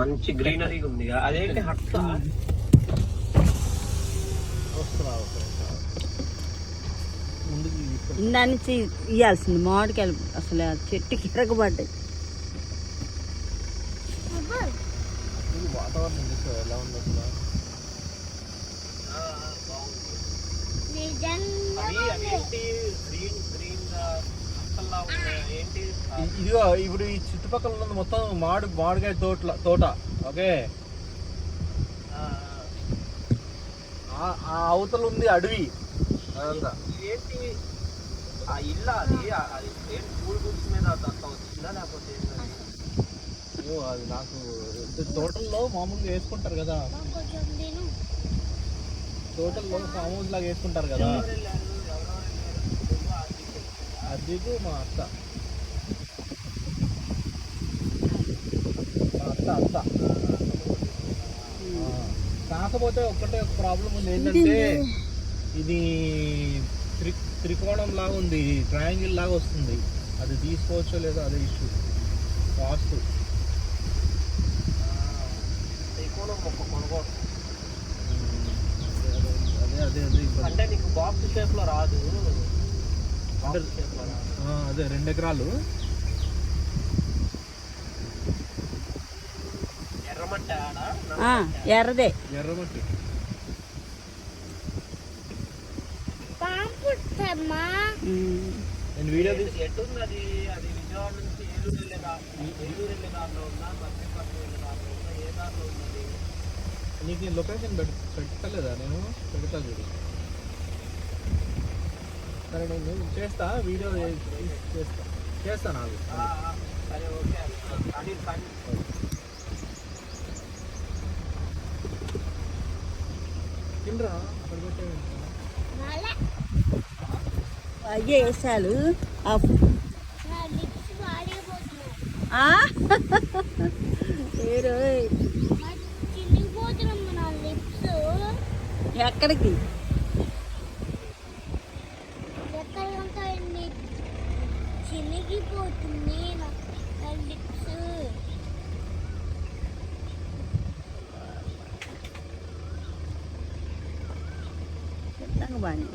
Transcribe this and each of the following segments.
మంచి గ్రీనరీ ఉంది. అదేంటి హట్ట ఇందా నుంచి ఇవ్వాల్సింది మామిడికాయలు అసలు చెట్టుకి ఎరగబడ్డాయి. వాతావరణం ఎలా ఉంది అసలు? ఇదిగో ఇప్పుడు ఈ చుట్టుపక్కల ఉన్నది మొత్తం మామిడికాయ తోట. ఓకే, ఆ అవతల ఉంది అడవి. అదంతా ఏంటి ఆ ఇల్లు? అది ఏంటి పూల గుడ్స్ మీద అంత వచ్చిందా లేకపోతే అది? నాకు తోటల్లో మామూలుగా వేసుకుంటారు కదా, తోటల్లో ఫామ్ హౌస్ లాగా వేసుకుంటారు కదా. అది మా అత్త కాకపోతే ఒక్కటే ఒక ప్రాబ్లం ఉంది. ఏంటంటే ఇది త్రికోణం లాగా ఉంది, ట్రయాంగిల్ లాగా వస్తుంది. అది తీసుకోవచ్చో లేదో అదే ఇష్యూ. కాస్ట్ త్రికోణం మొక్క కొనుక్కోవచ్చు. అదే అంటే నీకు బాక్స్ షేప్ లో రాదు. అదే 2 ఎకరాలు ఎర్రమట్టి. ఎర్రదే ఎర్రమట్టి. నేను వీడియో తీసి ఎట్టుంది అది? అది విజయవాడ నుంచి ఏలూరు వెళ్ళే దారిలో ఉందా, మధ్యపట్నం వెళ్ళే దారిలో ఉందా, ఏ దారిలో ఉన్నది? నీకు లొకేషన్ పెట్టలేదా? నేను పెడతా చూడు. సరే, నేను చేస్తా వీడియో చేస్తా నాకు. సరే, ఓకే. తినరా అక్కడ పెట్టే అయ్యే వేసాలు. ఎక్కడికి? చినిగిపోతుంది బాగా.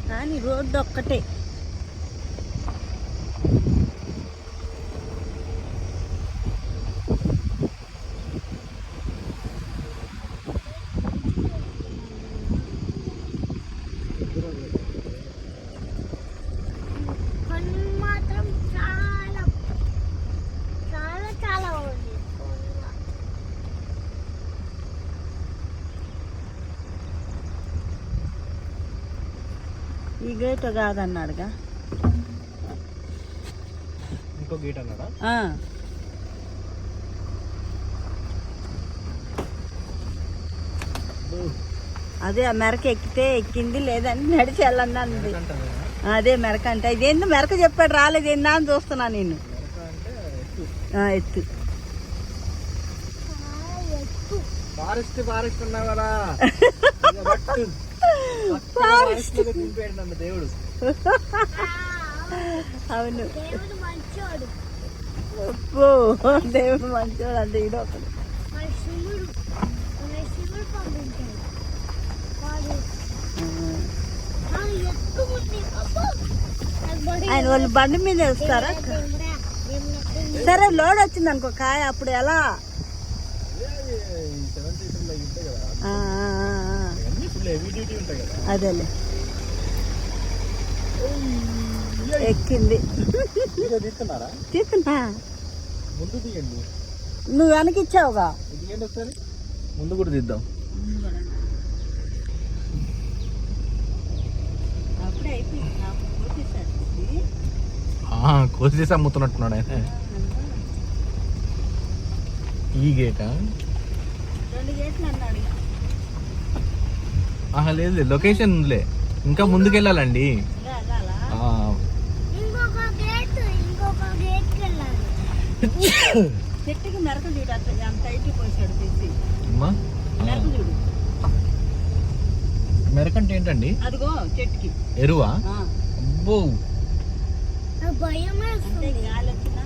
కానీ రోడ్డు ఒక్కటే. మాత్రం చాలా చాలా చాలా ఉంది. ఈ గేట్ కాదన్నాడుగా, ఇంకో గేట్ అన్నాడా? అదే ఆ మెరక ఎక్కితే ఎక్కింది, లేదని నడిచి వెళ్ళండి అంది. అదే మెరక అంటే ఇదేందో మెరక చెప్పాడు, రాలేదు ఏందా అని చూస్తున్నా నేను. ఎత్తు ఫారెస్ట్ ఉన్నావు కదా, దేవుడు. అవును, దేవుడు మంచోడు అంటే ఇది ఒకటి. ఆయన వాళ్ళు బండి మీద వస్తారా? సరే, లోడ్ వచ్చింది అనుకో కాయ, అప్పుడు ఎలా? అదేలే, ఎక్కింది. తీస్తున్నా, నువ్వు వెనకిచ్చావుగా. ముందు కూడా తీద్దాం. కోసేసి అమ్ముతున్నట్టున్నాడు ఆయన. ఈ గేటా? 2 గేట్లు అన్నాడు. ఆహా లేదు లొకేషన్ ఉందిలే, ఇంకా ముందుకు వెళ్ళాలండి. ఇంకా వెళ్ళాలా? ఆ, ఇంకొక గేట్కి వెళ్ళాలి. చెట్టుకి మెరక చూడు, అట్లా అంత హైట్ పోసాడు తెచ్చి. అమ్మా మెరక చూడు, మెరకంటే ఏంటండి? అదిగో చెట్టుకి. ఎరువా? ఆ, అబ్బో నాకు భయం అంటే వేస్తుంది. గాలి వచ్చినా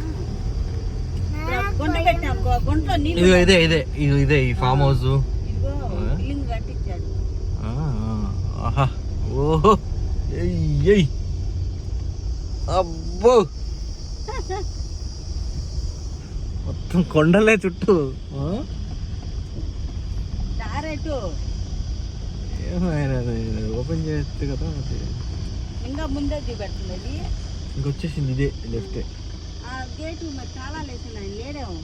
నాకు గుంట భయం పెట్టాం, గుంటలో నీళ్ళు. ఇదిగో ఇదే ఈ ఫామ్ హౌస్. ఇదిగో ఇల్లు కట్టించాడు. ఆహా ఓహో ఎయ్ అబ్బో మొత్తం కొండలే చుట్టూ. దారేటు ఏమైనా ఓపెన్ చేస్తే కదా అది. ఇంకా ముందే చూపెడుతుంది అది. ఇంకొచ్చేసింది ఇదే లెఫ్ట్. ఆ గేటు మరి చాలా లేచినాయి, లేడేమో.